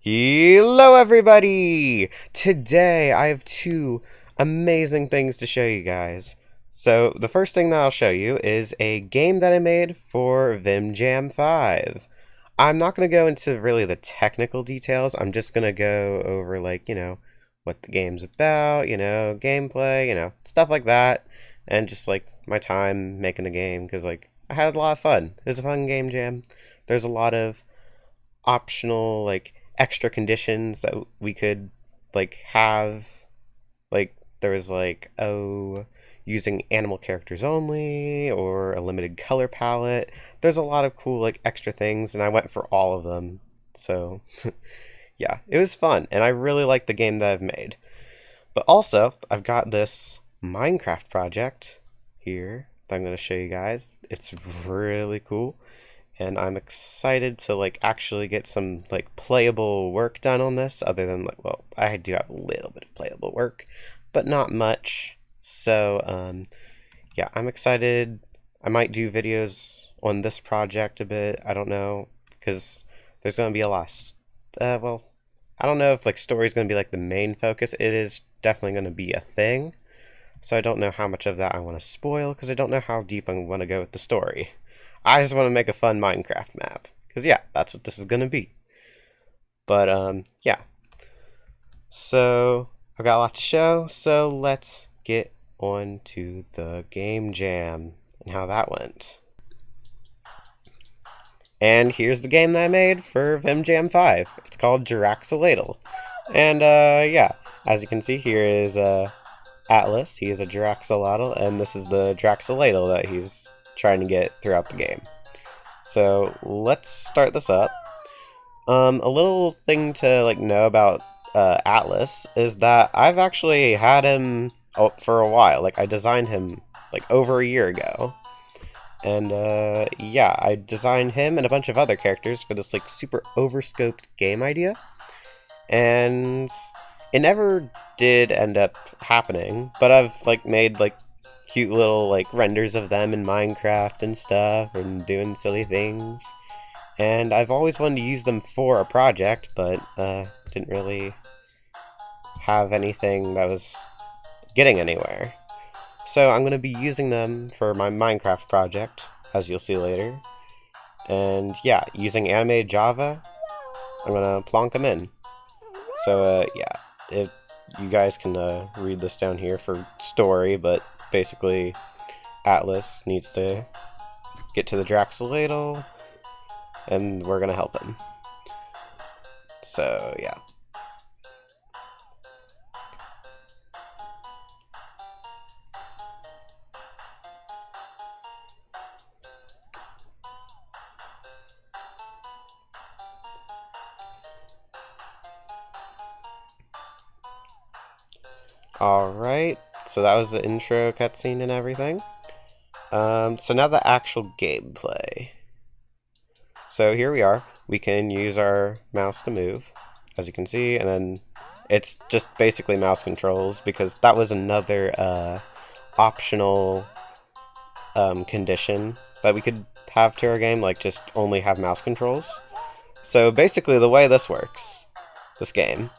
Hello everybody! Today I have two amazing things to show you guys. So the first thing that I'll show you is a game that I made for Vim Jam 5. I'm not going to go into really the technical details. I'm just going to go over what the game's about, gameplay, stuff like that, and just my time making the game because I had a lot of fun. It was a fun game jam. There's a lot of optional extra conditions that we could have, there was using animal characters only or a limited color palette. There's a lot of cool extra things, and I went for all of them. So yeah, it was fun, and I really like the game that I've made. But also I've got this Minecraft project here that I'm going to show you guys. It's really cool, and I'm excited to actually get some playable work done on this, other than well, I do have a little bit of playable work, but not much. So yeah, I'm excited. I might do videos on this project a bit. I don't know, because there's going to be a lot well, I don't know if story is going to be the main focus. It is definitely going to be a thing, so I don't know how much of that I want to spoil, because I don't know how deep I want to go with the story. I just want to make a fun Minecraft map, because yeah, that's what this is going to be. But yeah, so I've got a lot to show, so let's get on to the game jam and how that went. And here's the game that I made for Vim Jam 5. It's called Draxoladle. And yeah, as you can see, here is Atlas. He is a Draxoladle, and this is the Draxoladle that he's trying to get throughout the game. So let's start this up. A little thing to know about Atlas is that I've actually had him for a while. I designed him over a year ago, and yeah, I designed him and a bunch of other characters for this super overscoped game idea, and it never did end up happening. But I've made cute little renders of them in Minecraft and stuff, and doing silly things. And I've always wanted to use them for a project, but didn't really have anything that was getting anywhere. So I'm going to be using them for my Minecraft project, as you'll see later. And yeah, using animated Java, I'm going to plonk them in. So yeah, you guys can read this down here for story, but basically Atlas needs to get to the Draxoladle, and we're gonna help him. So yeah. Alright, so that was the intro cutscene and everything. So now the actual gameplay. So here we are. We can use our mouse to move, as you can see, and then it's just basically mouse controls, because that was another optional condition that we could have to our game, just only have mouse controls. So basically the way this works, this game,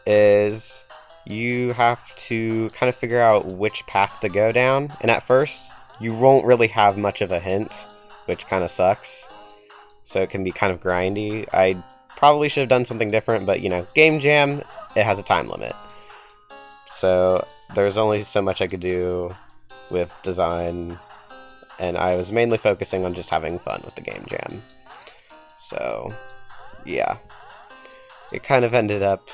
is you have to kind of figure out which path to go down, and at first you won't really have much of a hint, which kind of sucks. So it can be kind of grindy. I probably should have done something different, but game jam, it has a time limit. So there's only so much I could do with design, and I was mainly focusing on just having fun with the game jam. So yeah, it kind of ended up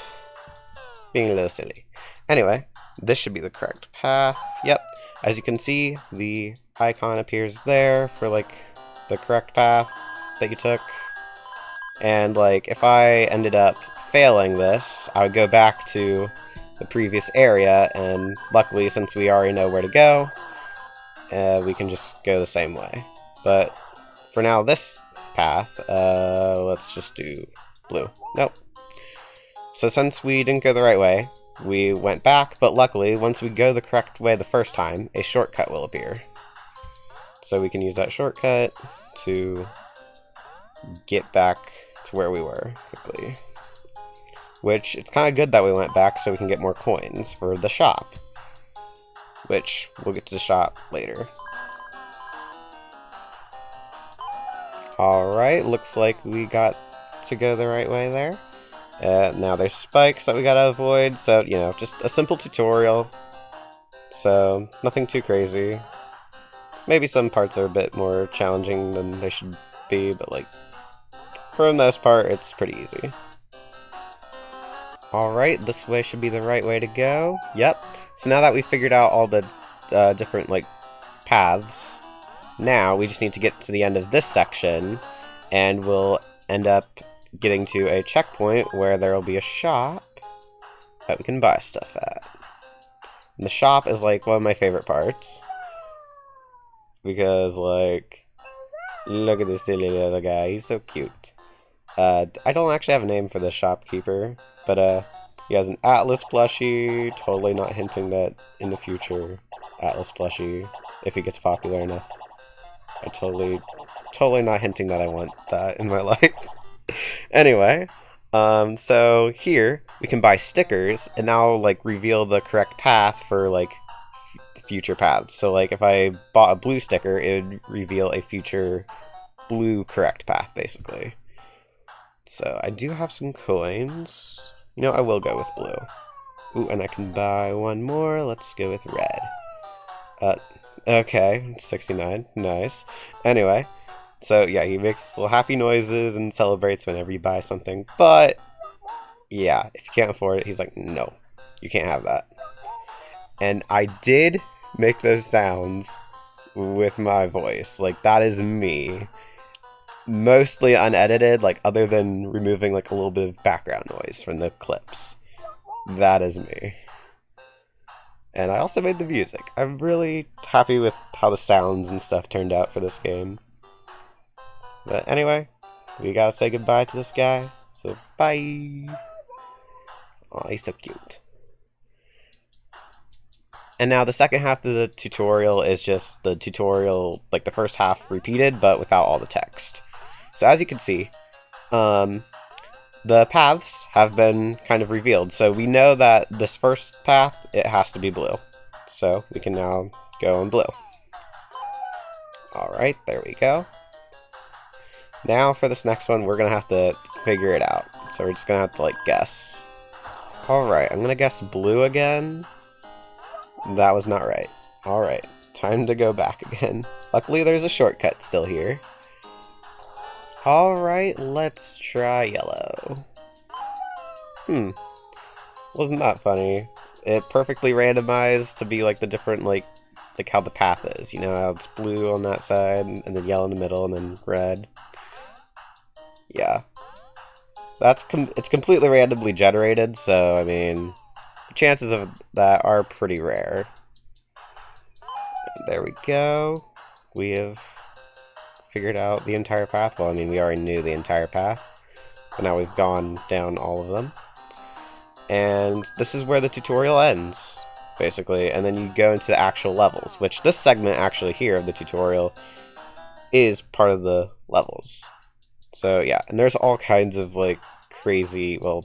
being a little silly. Anyway, this should be the correct path. Yep, as you can see, the icon appears there for the correct path that you took. And if I ended up failing this, I would go back to the previous area, and luckily, since we already know where to go, we can just go the same way. But for now, this path, let's just do blue. Nope. So since we didn't go the right way, we went back, but luckily, once we go the correct way the first time, a shortcut will appear. So we can use that shortcut to get back to where we were quickly. which it's kind of good that we went back so we can get more coins for the shop, which we'll get to the shop later. Alright, looks like we got to go the right way there. Now there's spikes that we gotta avoid, so, you know, just a simple tutorial. So, nothing too crazy. Maybe some parts are a bit more challenging than they should be, but, like, for the most part, it's pretty easy. Alright, this way should be the right way to go. Yep. So now that we've figured out all the different, like, paths, now we just need to get to the end of this section, and we'll end up getting to a checkpoint where there will be a shop that we can buy stuff at. And the shop is like one of my favorite parts, because like, look at this silly little guy, he's so cute. I don't actually have a name for the shopkeeper, but he has an Atlas plushie, totally not hinting that in the future, Atlas plushie, if he gets popular enough. Totally not hinting that I want that in my life. Anyway, so here we can buy stickers and now like reveal the correct path for like future paths. So like if I bought a blue sticker, it would reveal a future blue correct path basically. So I do have some coins. You know, I will go with blue. Ooh, and I can buy one more. Let's go with red. Okay, 69. Nice. Anyway. So, yeah, he makes little happy noises and celebrates whenever you buy something. But, yeah, if you can't afford it, he's like, no, you can't have that. And I did make those sounds with my voice. Like, that is me. Mostly unedited, like, other than removing, like, a little bit of background noise from the clips. That is me. And I also made the music. I'm really happy with how the sounds and stuff turned out for this game. But anyway, we gotta say goodbye to this guy, so bye! Aw, he's so cute. And now the second half of the tutorial is just the tutorial, like the first half repeated, but without all the text. So as you can see, the paths have been kind of revealed. So we know that this first path, it has to be blue. So we can now go in blue. Alright, there we go. Now for this next one, we're going to have to figure it out. So we're just going to have to, like, guess. Alright, I'm going to guess blue again. That was not right. Alright, time to go back again. Luckily, there's a shortcut still here. Alright, let's try yellow. Wasn't that funny? It perfectly randomized to be, like, the different, like how the path is. You know, how it's blue on that side, and then yellow in the middle, and then red. Yeah, it's completely randomly generated, so, I mean, the chances of that are pretty rare. There we go. We have figured out the entire path. Well, I mean, we already knew the entire path, but now we've gone down all of them. And this is where the tutorial ends, basically, and then you go into the actual levels, which this segment actually here of the tutorial is part of the levels. So yeah, and there's all kinds of like crazy, well,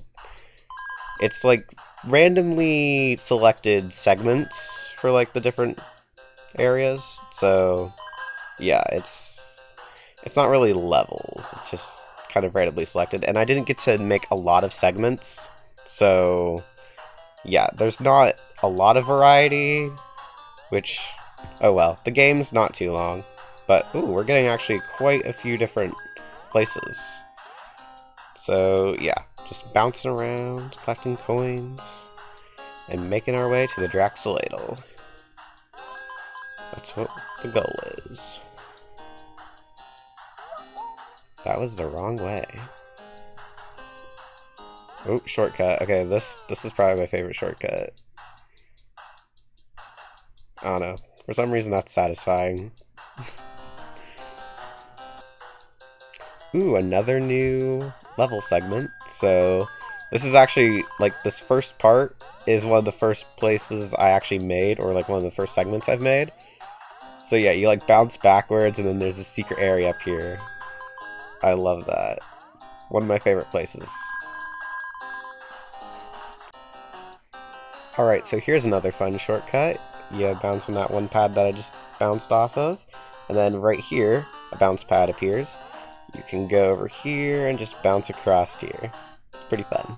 it's like randomly selected segments for like the different areas. So yeah, it's not really levels, it's just kind of randomly selected. And I didn't get to make a lot of segments, so yeah, there's not a lot of variety, which, oh well, the game's not too long. But ooh, we're getting actually quite a few different places. So yeah, just bouncing around, collecting coins, and making our way to the Draxoladle. That's what the goal is. That was the wrong way. Oh, shortcut. Okay, this is probably my favorite shortcut. I don't know. For some reason that's satisfying. Ooh, another new level segment. So this is actually, like, this first part is one of the first places I actually made, or like one of the first segments I've made. So yeah, you like bounce backwards and then there's a secret area up here. I love that. One of my favorite places. Alright, so here's another fun shortcut. You bounce on that one pad that I just bounced off of, and then right here, a bounce pad appears. You can go over here and just bounce across here. It's pretty fun.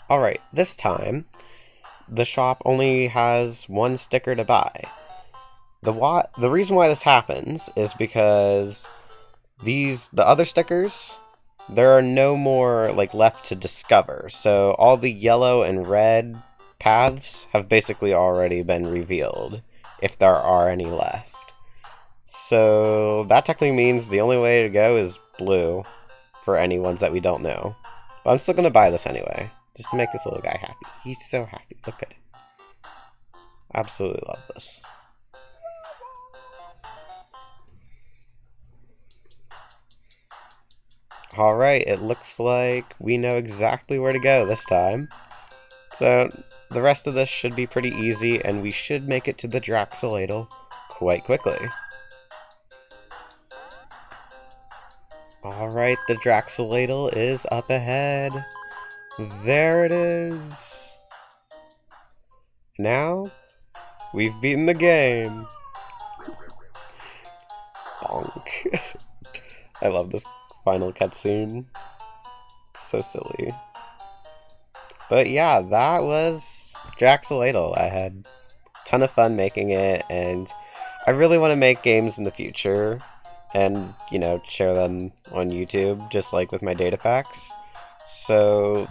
Alright, this time, the shop only has one sticker to buy. The reason why this happens is because the other stickers, there are no more like left to discover. So all the yellow and red paths have basically already been revealed, if there are any left. So that technically means the only way to go is blue for any ones that we don't know. But I'm still gonna buy this anyway, just to make this little guy happy. He's so happy. Look at him. Absolutely love this. Alright, it looks like we know exactly where to go this time. So, the rest of this should be pretty easy, and we should make it to the Draxoladle quite quickly. Alright, the Draxoladle is up ahead. There it is. Now, we've beaten the game. Bonk. I love this final cutscene. It's so silly. But yeah, that was Draxoladle. I had a ton of fun making it, and I really want to make games in the future and, you know, share them on YouTube, just like with my data packs. So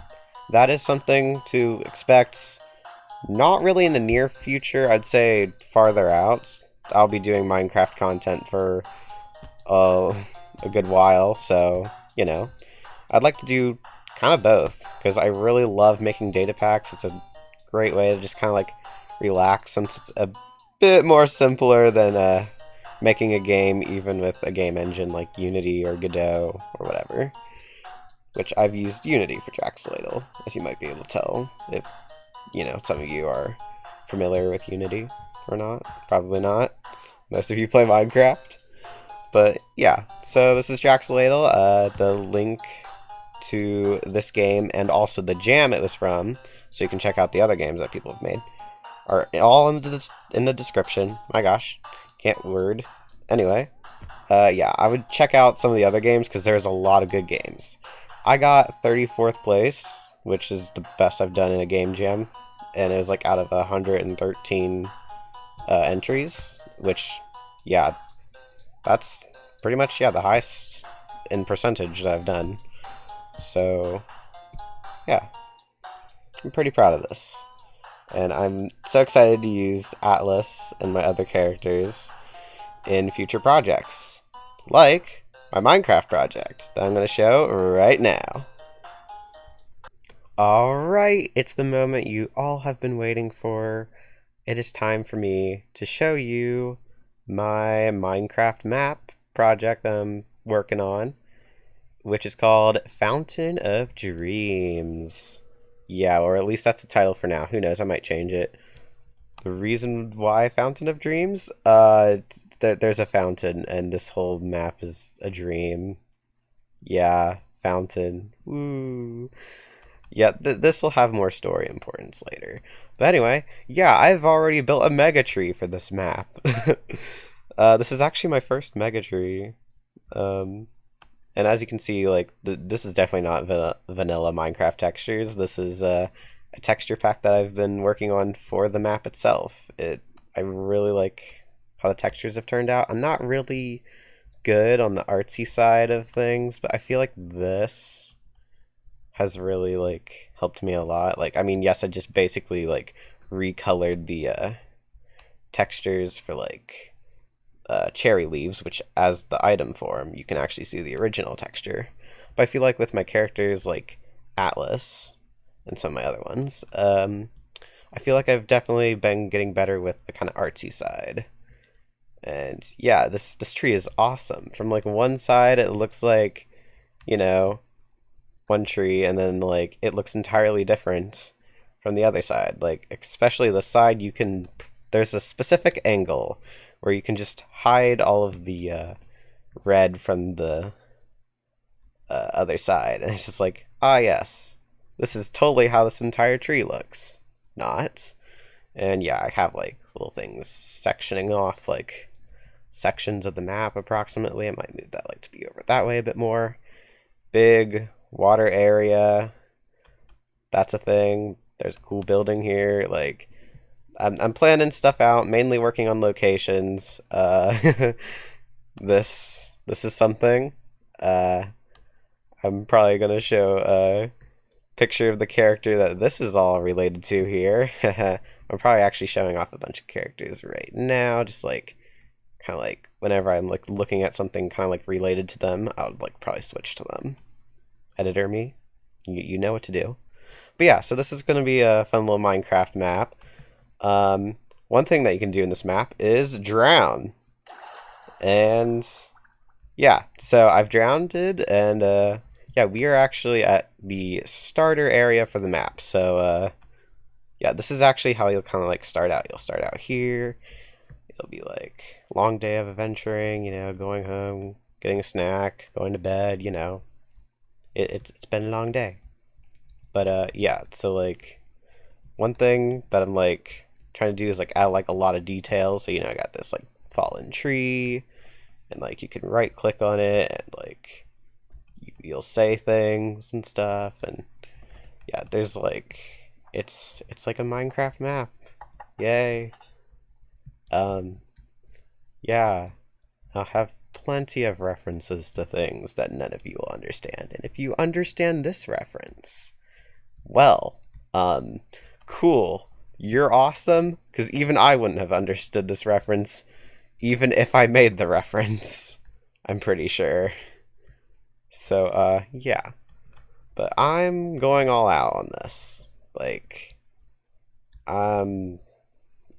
that is something to expect, not really in the near future, I'd say farther out. I'll be doing Minecraft content for a good while, so, you know, I'd like to do kind of both, because I really love making data packs. It's a great way to just kind of like relax, since it's a bit more simpler than making a game, even with a game engine like Unity or Godot or whatever, which I've used Unity for Draxoladle, as you might be able to tell if, you know, some of you are familiar with Unity or not. Probably not. Most of you play Minecraft. But yeah, so this is Draxoladle. The link to this game and also the jam it was from, so you can check out the other games that people have made, are all in the description. My gosh, can't word. Anyway, yeah, I would check out some of the other games because there's a lot of good games. I got 34th place, which is the best I've done in a game jam, and it was like out of 113 entries, which, yeah, that's pretty much, yeah, the highest in percentage that I've done. So, yeah, I'm pretty proud of this. And I'm so excited to use Atlas and my other characters in future projects, like my Minecraft project that I'm going to show right now. Alright, it's the moment you all have been waiting for. It is time for me to show you my Minecraft map project I'm working on, which is called Fountain of Dreams. Yeah, or at least that's the title for now. Who knows, I might change it. The reason why Fountain of Dreams? There's a fountain, and this whole map is a dream. Yeah, fountain. Woo. Yeah, this will have more story importance later. But anyway, yeah, I've already built a mega tree for this map. This is actually my first mega tree. And as you can see, like, this is definitely not vanilla Minecraft textures. This is a texture pack that I've been working on for the map itself. I really like how the textures have turned out. I'm not really good on the artsy side of things, but I feel like this has really, like, helped me a lot. Like, I mean, yes, I just basically, like, recolored the textures for, like, cherry leaves, which as the item form, you can actually see the original texture. But I feel like with my characters like Atlas and some of my other ones, I feel like I've definitely been getting better with the kind of artsy side. And yeah, this tree is awesome. From like one side, it looks like, you know, one tree, and then like it looks entirely different from the other side. Like especially the side you can there's a specific angle where you can just hide all of the red from the other side. And it's just like, ah, yes, this is totally how this entire tree looks. Not. And yeah, I have like little things sectioning off like sections of the map approximately. I might move that like to be over that way a bit more. Big water area. That's a thing. There's a cool building here. Like, I'm planning stuff out, mainly working on locations. This is something. I'm probably gonna show a picture of the character that this is all related to here. I'm probably actually showing off a bunch of characters right now, just like kind of like whenever I'm like looking at something kind of like related to them, I would like probably switch to them. Editor me, you know what to do. But yeah, so this is going to be a fun little Minecraft map. One thing that you can do in this map is drown. And yeah, so I've drowned, and yeah, we are actually at the starter area for the map. So yeah, this is actually how you'll kind of like start out. You'll start out here. It'll be like long day of adventuring, you know, going home, getting a snack, going to bed, you know. It's been a long day. But yeah, so like one thing that I'm like trying to do is like add like a lot of details. So, you know, I got this like fallen tree, and like you can right click on it, and like you'll say things and stuff. And yeah, there's like it's like a Minecraft map. Yay. Yeah, I'll have plenty of references to things that none of you will understand. And if you understand this reference, well, cool. You're awesome, because even I wouldn't have understood this reference, even if I made the reference. I'm pretty sure. So, yeah. But I'm going all out on this. Like, I'm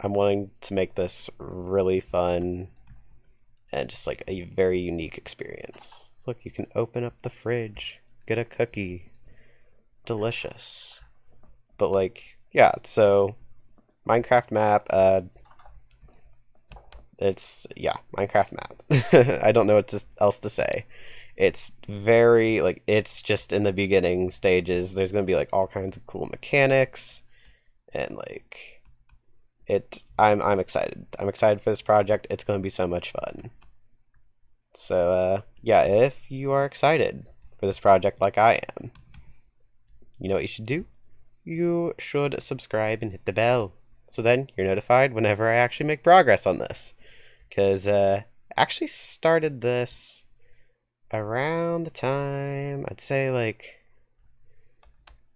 wanting to make this really fun and just like a very unique experience. Look, you can open up the fridge, get a cookie. Delicious. But like, yeah, so Minecraft map, it's, yeah, Minecraft map. I don't know what else to say. It's very, like, it's just in the beginning stages. There's going to be like all kinds of cool mechanics, and like, I'm excited. I'm excited for this project. It's going to be so much fun. So, yeah, if you are excited for this project like I am, you know what you should do? You should subscribe and hit the bell, so then you're notified whenever I actually make progress on this. Because I actually started this around the time, I'd say like,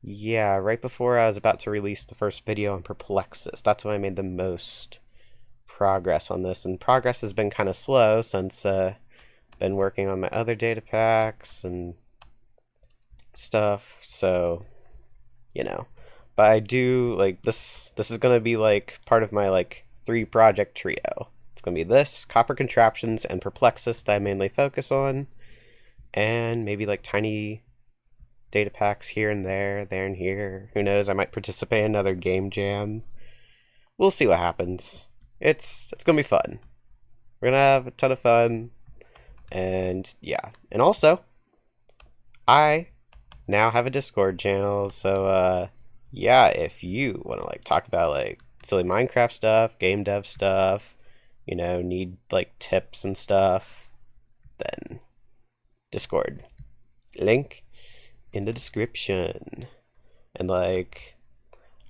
yeah, right before I was about to release the first video on Perplexus. That's when I made the most progress on this, and progress has been kind of slow since been working on my other data packs and stuff, so you know. But I do like this is gonna be like part of my like 3-project trio. It's gonna be this, Copper Contraptions, and Perplexus that I mainly focus on, and maybe like tiny data packs here and there and here. Who knows, I might participate in another game jam. We'll see what happens. It's gonna be fun. We're gonna have a ton of fun. And yeah, and also I now have a Discord channel, so yeah, if you want to like talk about like silly Minecraft stuff, game dev stuff, you know, need like tips and stuff, then Discord, link in the description. And like,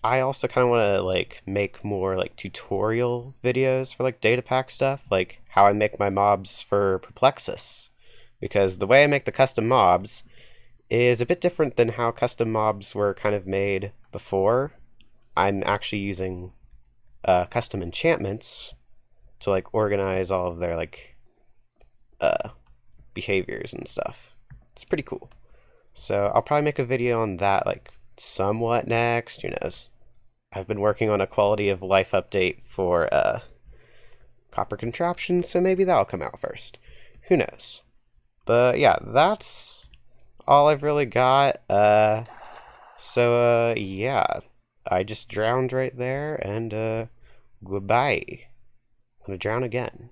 I also kind of want to like make more like tutorial videos for like data pack stuff, like how I make my mobs for Perplexus, because the way I make the custom mobs is a bit different than how custom mobs were kind of made before. I'm actually using custom enchantments to like organize all of their like behaviors and stuff. It's pretty cool. So I'll probably make a video on that like somewhat next. Who knows? I've been working on a quality of life update for Copper Contraptions, so maybe that'll come out first. Who knows? But yeah, that's all I've really got. So yeah, I just drowned right there, and Goodbye. I'm gonna drown again.